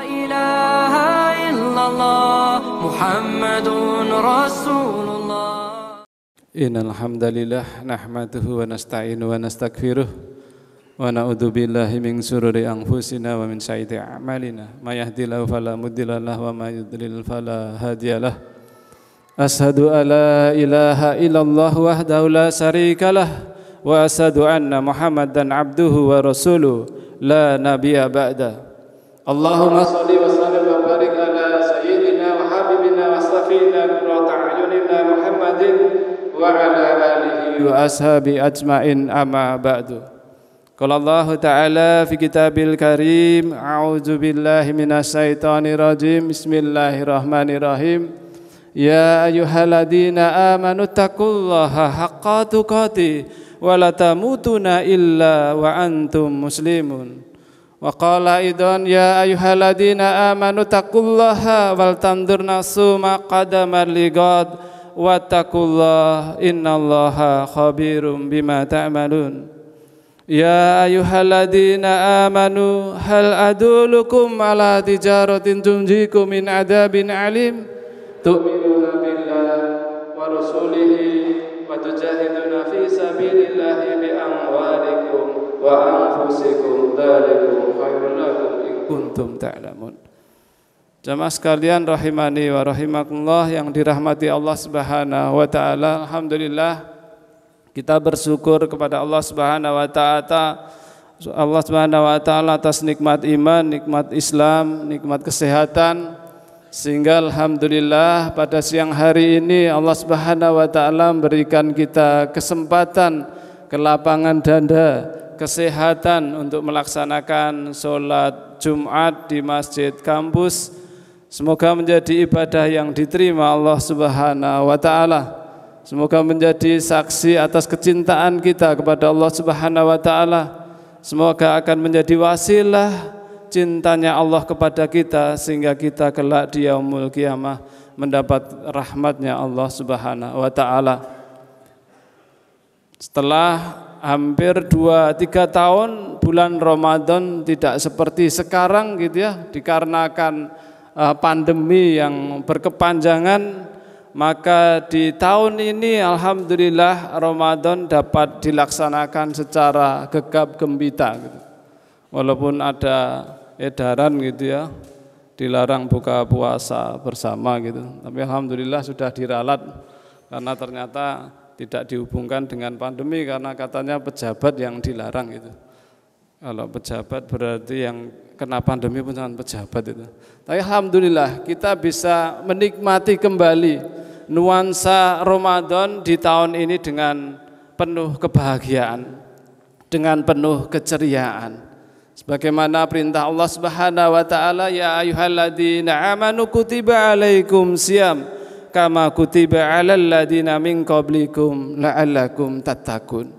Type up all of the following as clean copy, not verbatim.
إله إلا الله محمد رسول الله. Innal hamdalillah nahmaduhu wa nasta'inu wa nastaghfiruh wa na'udzu billahi min shururi anfusina wa min sayyiati a'malina may yahdihillahu fala mudilla lahu wa may yudlil fala hadiyalah. Ashhadu an la ilaha illallah wahdahu la syarikalah wa ashhadu anna Muhammadan abduhu wa rasuluh la nabiyya ba'da. Allahumma shalli wa sallim wa barik ala sayyidina wa habibina wa safina qurrata a'yunina Muhammadin wa ala alihi wa ashabi ajmain amma ba'du. Qala Allah Ta'ala fi kitabil karim, a'udzu billahi minasyaitonir rajim. Bismillahirrahmanirrahim. Ya ayyuhalladzina amanu taqullaha haqqa tuqatih wa la tamutunna illa wa antum muslimun. Wa qala aidan ya ayyuhalladzina amanu taqullaha wal tandur nafsum ma qaddamat lighad wattaqullah innallaha khabirum bima ta'malun. Ya ayyuhalladzina amanu hal adullukum ala tijaratin tunjikum min adabin alim tu'minuna billahi wa rasulihi wa tujahiduna fi sabilillahi bi amwalikum wa anfusikum dzalikum khairul lakum in kuntum ta'lamun. Jamaah sekalian rahimani wa rahimakumullah yang dirahmati Allah Subhanahu wa taala. Alhamdulillah kita bersyukur kepada Allah Subhanahu wa taala atas nikmat iman, nikmat Islam, nikmat kesehatan, sehingga alhamdulillah pada siang hari ini Allah Subhanahu wa taala memberikan kita kesempatan, kelapangan dada, kesehatan untuk melaksanakan sholat Jumat di Masjid Kampus. Semoga menjadi ibadah yang diterima Allah Subhanahu wa taala. Semoga menjadi saksi atas kecintaan kita kepada Allah Subhanahu wa taala. Semoga akan menjadi wasilah cintanya Allah kepada kita sehingga kita kelak di yaumul qiyamah mendapat rahmatnya Allah Subhanahu wa taala. Setelah hampir 2-3 tahun bulan Ramadan tidak seperti sekarang gitu ya, dikarenakan pandemi yang berkepanjangan, maka di tahun ini alhamdulillah Ramadan dapat dilaksanakan secara gegap gempita gitu. Walaupun ada edaran gitu ya, dilarang buka puasa bersama gitu, tapi alhamdulillah sudah diralat karena ternyata tidak dihubungkan dengan pandemi karena katanya pejabat yang dilarang itu. Kalau pejabat berarti yang kena pandemi pun jangan pejabat itu. Tapi alhamdulillah kita bisa menikmati kembali nuansa Ramadan di tahun ini dengan penuh kebahagiaan, dengan penuh keceriaan. Sebagaimana perintah Allah Subhanahu wa taala, ya ayyuhalladzina amanu kutiba alaikum siyam kama kutiba alal ladzina min qablikum la'allakum tattaqun.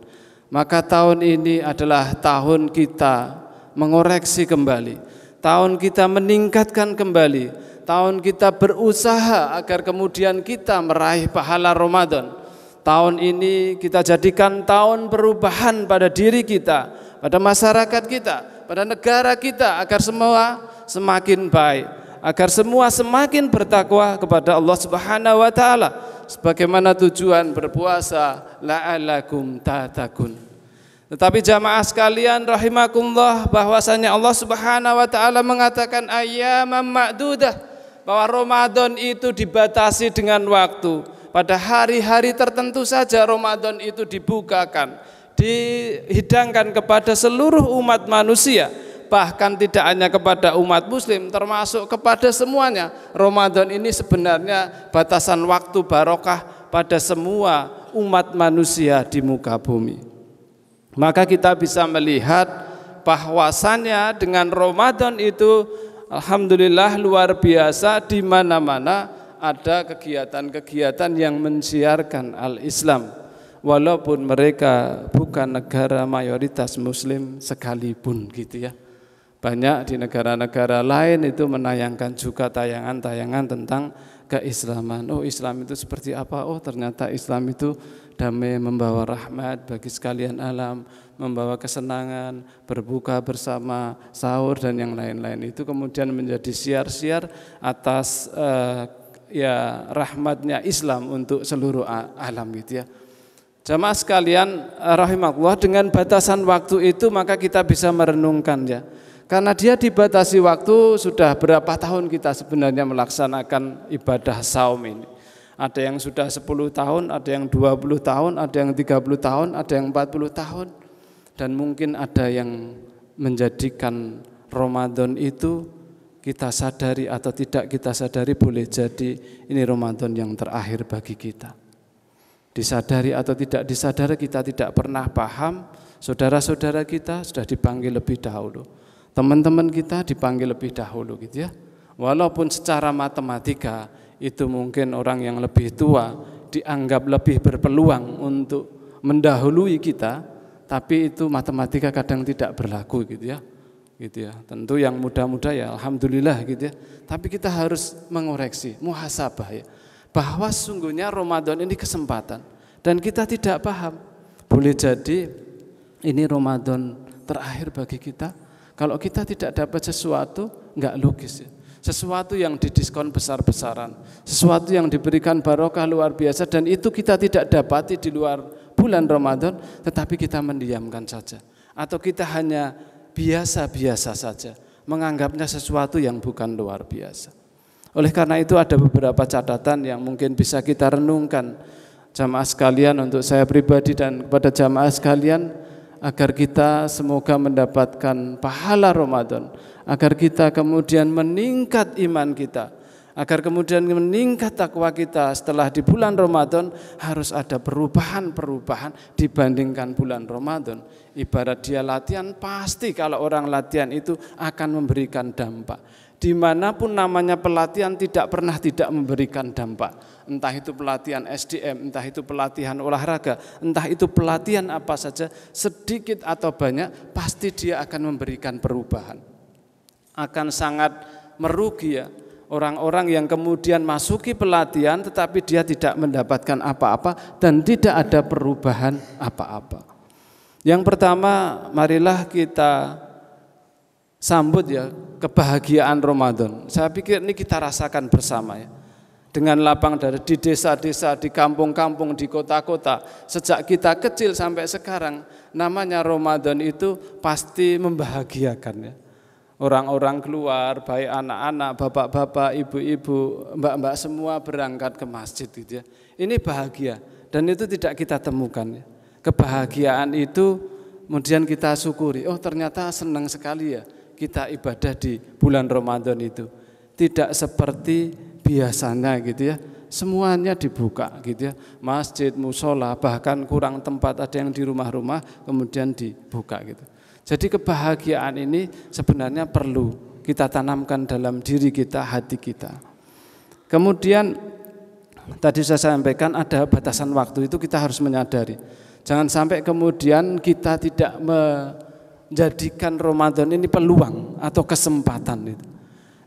Maka tahun ini adalah tahun kita mengoreksi kembali, tahun kita meningkatkan kembali, tahun kita berusaha agar kemudian kita meraih pahala Ramadan. Tahun ini kita jadikan tahun perubahan pada diri kita, pada masyarakat kita, pada negara kita, agar semua semakin baik, agar semua semakin bertakwa kepada Allah Subhanahu wa taala. Sebagaimana tujuan berpuasa, la'allakum tattaqun. Tetapi jamaah sekalian rahimakumullah, bahwasanya Allah Subhanahu wa taala mengatakan ayyamam ma'dudah, bahwa Ramadan itu dibatasi dengan waktu. Pada hari-hari tertentu saja Ramadan itu dibukakan, dihidangkan kepada seluruh umat manusia. Bahkan tidak hanya kepada umat muslim, termasuk kepada semuanya. Ramadan ini sebenarnya batasan waktu barokah pada semua umat manusia di muka bumi. Maka kita bisa melihat bahwasannya dengan Ramadan itu alhamdulillah luar biasa, di mana-mana ada kegiatan-kegiatan yang mensiarkan al-Islam. Walaupun mereka bukan negara mayoritas muslim sekalipun gitu ya. Banyak di negara-negara lain itu menayangkan juga tayangan-tayangan tentang keislaman. Oh, Islam itu seperti apa? Oh, ternyata Islam itu damai, membawa rahmat bagi sekalian alam, membawa kesenangan, berbuka bersama, sahur dan yang lain-lain. Itu kemudian menjadi siar-siar atas ya rahmatnya Islam untuk seluruh alam gitu ya. Jamaah sekalian rahimakumullah, dengan batasan waktu itu maka kita bisa merenungkan ya. Karena dia dibatasi waktu, sudah berapa tahun kita sebenarnya melaksanakan ibadah saum ini. Ada yang sudah 10 tahun, ada yang 20 tahun, ada yang 30 tahun, ada yang 40 tahun. Dan mungkin ada yang menjadikan Ramadan itu kita sadari atau tidak kita sadari, boleh jadi ini Ramadan yang terakhir bagi kita. Disadari atau tidak disadari, kita tidak pernah paham, saudara-saudara kita sudah dipanggil lebih dahulu. Teman-teman kita dipanggil lebih dahulu gitu ya. Walaupun secara matematika itu mungkin orang yang lebih tua dianggap lebih berpeluang untuk mendahului kita, tapi itu matematika kadang tidak berlaku gitu ya. Gitu ya. Tentu yang muda-muda ya alhamdulillah gitu ya. Tapi kita harus mengoreksi, muhasabah ya. Bahwa sesungguhnya Ramadan ini kesempatan dan kita tidak paham. Boleh jadi ini Ramadan terakhir bagi kita. Kalau kita tidak dapat sesuatu, enggak logis ya. Sesuatu yang didiskon besar-besaran, sesuatu yang diberikan barokah luar biasa, dan itu kita tidak dapati di luar bulan Ramadan, tetapi kita mendiamkan saja. Atau kita hanya biasa-biasa saja, menganggapnya sesuatu yang bukan luar biasa. Oleh karena itu ada beberapa catatan yang mungkin bisa kita renungkan jamaah sekalian, untuk saya pribadi dan kepada jamaah sekalian, agar kita semoga mendapatkan pahala Ramadan, agar kita kemudian meningkat iman kita, agar kemudian meningkat takwa kita. Setelah di bulan Ramadan harus ada perubahan-perubahan dibandingkan bulan Ramadan. Ibarat dia latihan, pasti kalau orang latihan itu akan memberikan dampak. Dimanapun namanya pelatihan tidak pernah tidak memberikan dampak. Entah itu pelatihan SDM, entah itu pelatihan olahraga, entah itu pelatihan apa saja, sedikit atau banyak pasti dia akan memberikan perubahan. Akan sangat merugi ya orang-orang yang kemudian masuki pelatihan tetapi dia tidak mendapatkan apa-apa dan tidak ada perubahan apa-apa. Yang pertama, marilah kita sambut ya kebahagiaan Ramadan. Saya pikir ini kita rasakan bersama ya. Dengan lapang dada di desa-desa, di kampung-kampung, di kota-kota, sejak kita kecil sampai sekarang, namanya Ramadan itu pasti membahagiakan ya. Orang-orang keluar, baik anak-anak, bapak-bapak, ibu-ibu, mbak-mbak, semua berangkat ke masjid gitu ya. Ini bahagia dan itu tidak kita temukan ya. Kebahagiaan itu kemudian kita syukuri. Oh, ternyata senang sekali ya kita ibadah di bulan Ramadan itu. Tidak seperti biasanya gitu ya, semuanya dibuka gitu ya, masjid, musola, bahkan kurang tempat, ada yang di rumah-rumah kemudian dibuka gitu. Jadi kebahagiaan ini sebenarnya perlu kita tanamkan dalam diri kita, hati kita. Kemudian tadi saya sampaikan ada batasan waktu, itu kita harus menyadari. Jangan sampai kemudian kita tidak menjadikan Ramadan ini peluang atau kesempatan itu.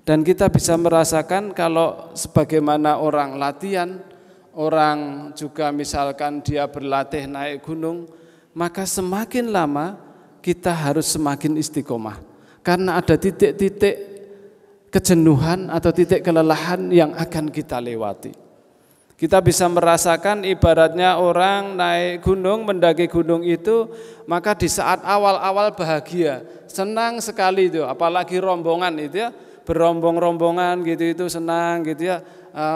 Dan kita bisa merasakan kalau sebagaimana orang latihan, orang juga misalkan dia berlatih naik gunung, maka semakin lama kita harus semakin istiqomah. Karena ada titik-titik kejenuhan atau titik kelelahan yang akan kita lewati. Kita bisa merasakan ibaratnya orang naik gunung, mendaki gunung itu, maka di saat awal-awal bahagia, senang sekali itu, apalagi rombongan itu ya, berombong-rombongan gitu itu senang gitu ya,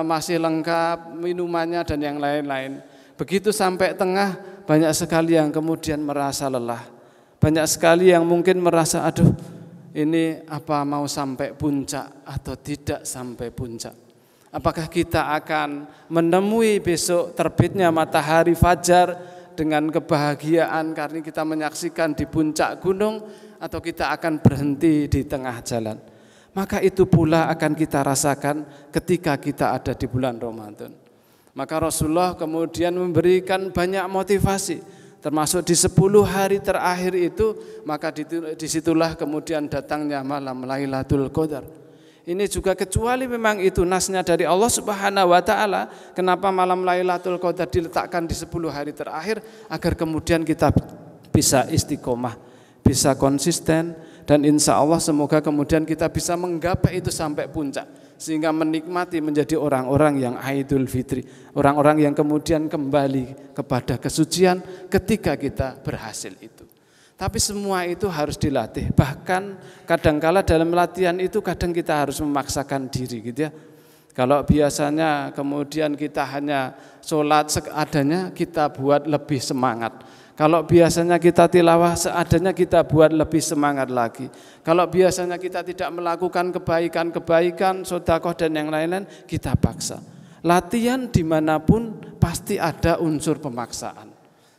masih lengkap minumannya dan yang lain-lain. Begitu sampai tengah banyak sekali yang kemudian merasa lelah. Banyak sekali yang mungkin merasa aduh ini apa mau sampai puncak atau tidak sampai puncak. Apakah kita akan menemui besok terbitnya matahari fajar dengan kebahagiaan karena kita menyaksikan di puncak gunung, atau kita akan berhenti di tengah jalan? Maka itu pula akan kita rasakan ketika kita ada di bulan Ramadan. Maka Rasulullah kemudian memberikan banyak motivasi, termasuk di 10 hari terakhir itu, maka disitulah kemudian datangnya malam Lailatul Qadar. Ini juga kecuali memang itu nasnya dari Allah Subhanahu wa taala, kenapa malam Lailatul Qadar diletakkan di 10 hari terakhir agar kemudian kita bisa istiqomah, bisa konsisten, dan insya Allah semoga kemudian kita bisa menggapai itu sampai puncak sehingga menikmati menjadi orang-orang yang Idul Fitri, orang-orang yang kemudian kembali kepada kesucian ketika kita berhasil itu. Tapi semua itu harus dilatih. Bahkan kadangkala dalam latihan itu kadang kita harus memaksakan diri gitu ya. Kalau biasanya kemudian kita hanya sholat seadanya, kita buat lebih semangat. Kalau biasanya kita tilawah seadanya, kita buat lebih semangat lagi. Kalau biasanya kita tidak melakukan kebaikan-kebaikan, sedekah dan yang lain-lain, kita paksa. Latihan dimanapun pasti ada unsur pemaksaan.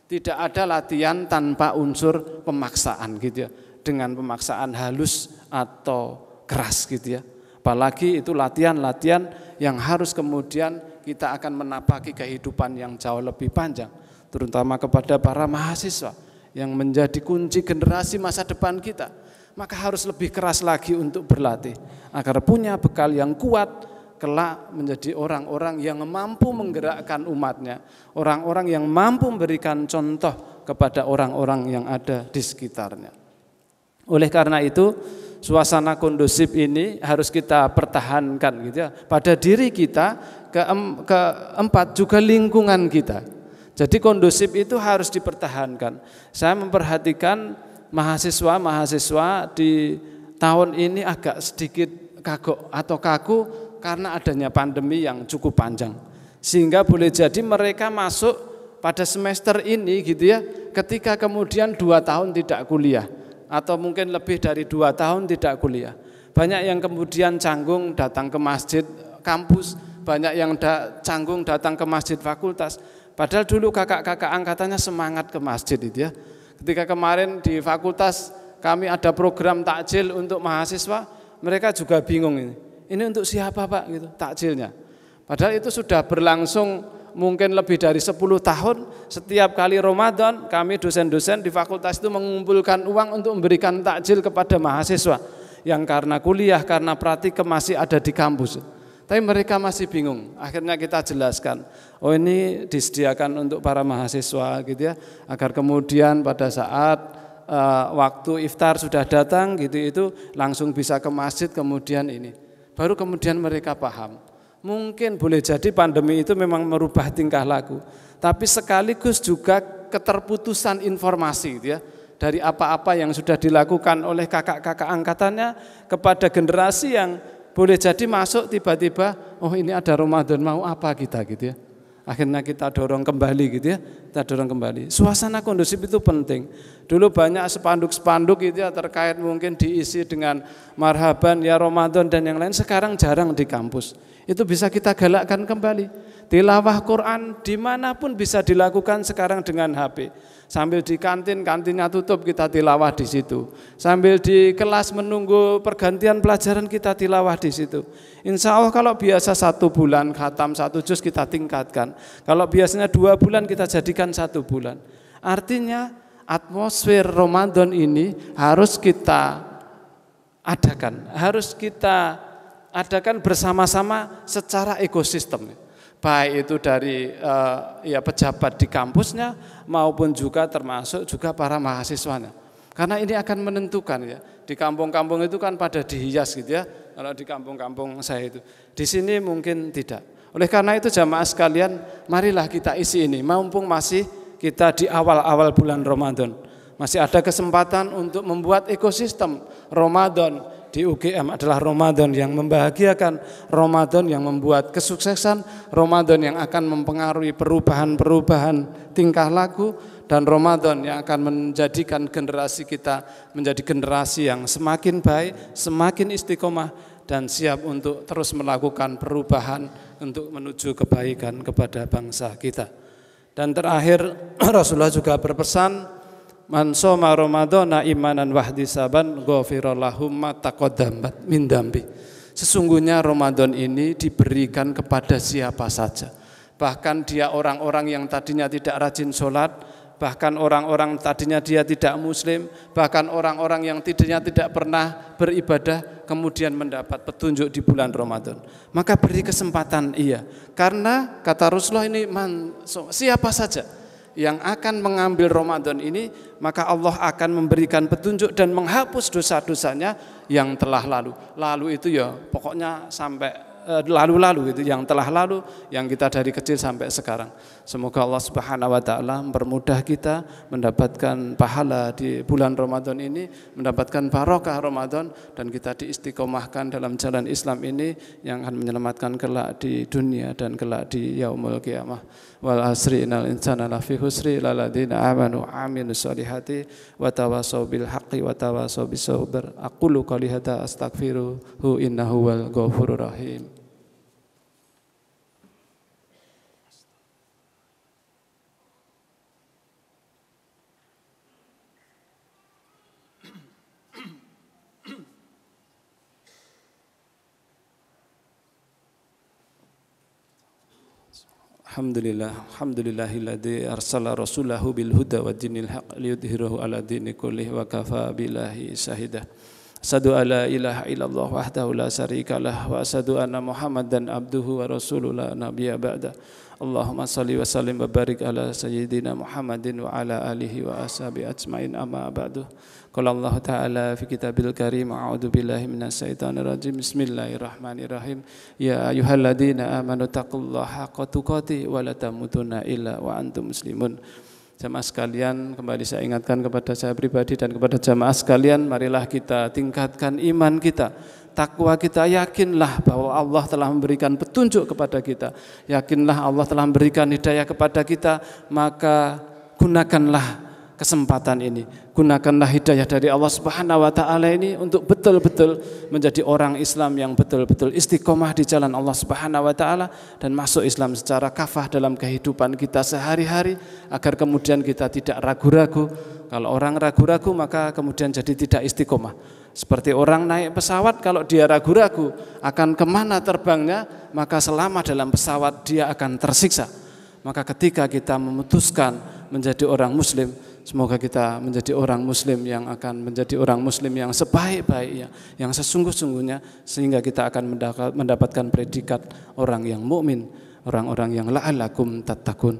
Tidak ada latihan tanpa unsur pemaksaan gitu ya. Dengan pemaksaan halus atau keras gitu ya. Apalagi itu latihan-latihan yang harus kemudian kita akan menapaki kehidupan yang jauh lebih panjang. Terutama kepada para mahasiswa yang menjadi kunci generasi masa depan kita. Maka harus lebih keras lagi untuk berlatih. Agar punya bekal yang kuat, kelak menjadi orang-orang yang mampu menggerakkan umatnya, orang-orang yang mampu memberikan contoh kepada orang-orang yang ada di sekitarnya. Oleh karena itu, suasana kondusif ini harus kita pertahankan gitu ya, pada diri kita, keempat juga lingkungan kita. Jadi kondusif itu harus dipertahankan. Saya memperhatikan mahasiswa di tahun ini agak sedikit kagok atau kaku karena adanya pandemi yang cukup panjang, sehingga boleh jadi mereka masuk pada semester ini gitu ya, ketika kemudian 2 tahun tidak kuliah atau mungkin lebih dari 2 tahun tidak kuliah. Banyak yang kemudian canggung datang ke masjid kampus, banyak yang canggung datang ke masjid fakultas. Padahal dulu kakak-kakak angkatannya semangat ke masjid itu ya. Ketika kemarin di fakultas kami ada program takjil untuk mahasiswa, mereka juga bingung ini. Ini untuk siapa Pak gitu takjilnya. Padahal itu sudah berlangsung mungkin lebih dari 10 tahun. Setiap kali Ramadan kami dosen-dosen di fakultas itu mengumpulkan uang untuk memberikan takjil kepada mahasiswa yang karena kuliah, karena praktikum masih ada di kampus. Tapi mereka masih bingung. Akhirnya kita jelaskan, oh ini disediakan untuk para mahasiswa gitu ya, agar kemudian pada saat waktu iftar sudah datang gitu itu langsung bisa ke masjid kemudian ini. Baru kemudian mereka paham. Mungkin boleh jadi pandemi itu memang merubah tingkah laku, tapi sekaligus juga keterputusan informasi gitu ya, dari apa-apa yang sudah dilakukan oleh kakak-kakak angkatannya kepada generasi yang boleh jadi masuk tiba-tiba, oh ini ada Ramadan, mau apa kita gitu ya. Akhirnya kita dorong kembali gitu ya, kita dorong kembali. Suasana kondusif itu penting. Dulu banyak spanduk-spanduk gitu ya terkait mungkin diisi dengan marhaban ya Ramadan dan yang lain, sekarang jarang di kampus. Itu bisa kita galakkan kembali. Tilawah Quran dimanapun bisa dilakukan sekarang dengan HP. Sambil di kantin, kantinnya tutup kita tilawah di situ. Sambil di kelas menunggu pergantian pelajaran kita tilawah di situ. Insya Allah kalau biasa 1 bulan khatam 1 juz kita tingkatkan. Kalau biasanya 2 bulan kita jadikan 1 bulan. Artinya atmosfer Ramadan ini harus kita adakan. Harus kita adakan bersama-sama secara ekosistem. Baik itu dari pejabat di kampusnya maupun juga termasuk juga para mahasiswanya. Karena ini akan menentukan ya. Di kampung-kampung itu kan pada dihias gitu ya. Kalau di kampung-kampung saya itu. Di sini mungkin tidak. Oleh karena itu jamaah sekalian, marilah kita isi ini. Mumpung masih kita di awal-awal bulan Ramadan. Masih ada kesempatan untuk membuat ekosistem Ramadan di UGM adalah Ramadan yang membahagiakan, Ramadan yang membuat kesuksesan, Ramadan yang akan mempengaruhi perubahan-perubahan tingkah laku, dan Ramadan yang akan menjadikan generasi kita menjadi generasi yang semakin baik, semakin istiqomah, dan siap untuk terus melakukan perubahan untuk menuju kebaikan kepada bangsa kita. Dan terakhir Rasulullah juga berpesan, man shoma ramadhana imanan wahtisaban ghufira lahu ma taqaddama min dambi. Sesungguhnya Ramadan ini diberikan kepada siapa saja. Bahkan dia orang-orang yang tadinya tidak rajin sholat, bahkan orang-orang tadinya dia tidak muslim, bahkan orang-orang yang tadinya tidak pernah beribadah, kemudian mendapat petunjuk di bulan Ramadan. Maka beri kesempatan iya. Karena kata Rasulullah ini siapa saja yang akan mengambil Ramadan ini, maka Allah akan memberikan petunjuk dan menghapus dosa-dosanya yang telah lalu. Lalu itu ya pokoknya sampai lalu-lalu itu yang telah lalu, yang kita dari kecil sampai sekarang. Semoga Allah Subhanahu wa taala mempermudah kita mendapatkan pahala di bulan Ramadan ini, mendapatkan barokah Ramadan, dan kita diistiqomahkan dalam jalan Islam ini yang akan menyelamatkan kelak di dunia dan kelak di yaumul qiyamah. Wal asri innal insana lafi husri illa alladziina aamanu wa 'amilus solihati wa tawassaw bil haqqi wa tawassaw bis sabr. Aqulu qouli hadza astaghfiruhu innahu wal ghafurur rahim. Alhamdulillahilladzi arsala rasulahu bil huda wa dinil haqq liyudhhirahu ala dini kullih wa kafa billahi syahida. Asyhadu alla ilaha illallah wahdahu la syarikalah wa asyhadu anna Muhammadan abduhu wa rasuluhu la nabiyya ba'da. Allahumma shalli wa sallim wa barik ala sayyidina Muhammadin wa ala alihi wa ashabi ajmain amma ba'du. Qala Allah Ta'ala fi kitabil karim, a'udzu billahi minasyaitonir rajim. Bismillahirrahmanirrahim. Ya ayyuhalladzina amanu taqullaha haqqa tuqatih wa la tamutunna illa wa antum muslimun. Jamaah sekalian, kembali saya ingatkan kepada saya pribadi dan kepada jamaah sekalian, marilah kita tingkatkan iman kita, takwa kita. Yakinlah bahwa Allah telah memberikan petunjuk kepada kita, yakinlah Allah telah memberikan hidayah kepada kita. Maka gunakanlah kesempatan ini, gunakanlah hidayah dari Allah Subhanahu wa taala ini untuk betul-betul menjadi orang Islam yang betul-betul istiqomah di jalan Allah Subhanahu wa taala dan masuk Islam secara kafah dalam kehidupan kita sehari-hari, agar kemudian kita tidak ragu-ragu. Kalau orang ragu-ragu maka kemudian jadi tidak istiqomah. Seperti orang naik pesawat, kalau dia ragu-ragu akan kemana terbangnya, maka selama dalam pesawat dia akan tersiksa. Maka ketika kita memutuskan menjadi orang muslim, semoga kita menjadi orang muslim yang akan menjadi orang muslim yang sebaik-baiknya, yang sesungguh-sungguhnya, sehingga kita akan mendapatkan predikat orang yang mukmin, orang-orang yang la'allakum tattaqun.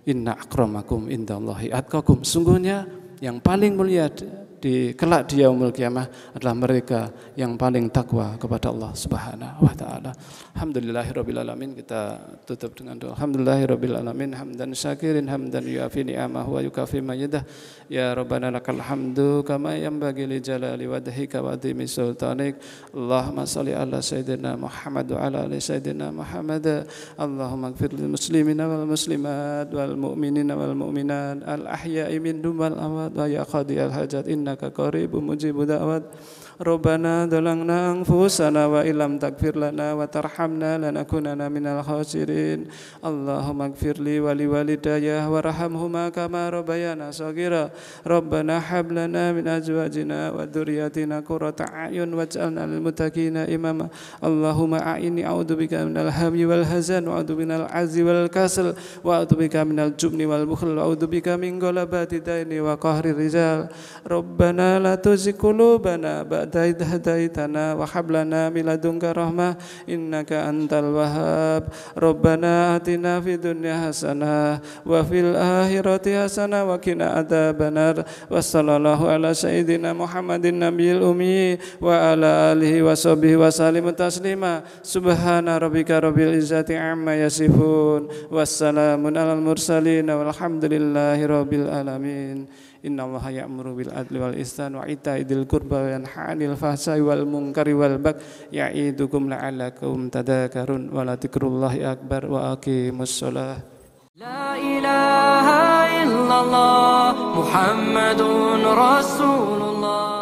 Inna akramakum indallahi atqakum. Sungguhnya yang paling mulia di kelak di yaumul qiyamah adalah mereka yang paling takwa kepada Allah Subhanahu wa taala. Alhamdulillahirabbil alamin. Kita tutup dengan doa. Alhamdulillahirabbil alamin hamdan syakirin hamdan yuafi ni'amahu wa yukafi majidah. Ya Rabbana lakal hamdu kama yanbaghi li jalali wajhika wa adhimi sultanik. Allahumma shalli ala sayyidina Muhammad wa ala ali sayyidina Muhammad. Allahumma ighfir lil muslimina wal muslimat wal mu'minina wal mu'minat al ahya'i minhum wal amwat wa ya qadiyal hajat innaka qaribun mujibud da'wat. Rabbana dalangna anfusana wa illam takfir lana wa tarhamna lanakunanna minal khasirin. Allahumma ighfirli wa liwalidayya warhamhuma kama rabbayana shaghira. Rabbana hab lana min azwajina wa dhurriyyatina qurrata a'yun waj'alna lil muttaqina imama. Allahumma a'inni a'udzubika minal hammi wal hazan wa a'udzu minal azzi wal kasal wa a'udzu bika minal jubni wal bukhl wa a'udzu bika min ghalabati daini wa qahri rijal. Rabbana la tuzigh qulubana idh hadaitana wa hab lana min ladunka rahmah innaka antal wahhab. Rabbana atina fid dunya hasanah wa fil akhirati hasanah wa qina adzabannar. Wassallallahu ala sayyidina Muhammadin nabiyil ummi wa ala alihi wa sahbihi wa sallim taslima. Subhana rabbika rabbil izzati amma yasifun. Wassalamun alal mursalin walhamdulillahi rabbil alamin. Innallaha ya'muru bil adli wal ihsan wa ita'i dzil qurba wa yanha 'anil fahsya'i wal munkari wal baghi ya'idukum la'allakum tadhakkarun wa la dzikrullahi akbar wa aqimus shalah. La ilaha illallah Muhammadun Rasulullah.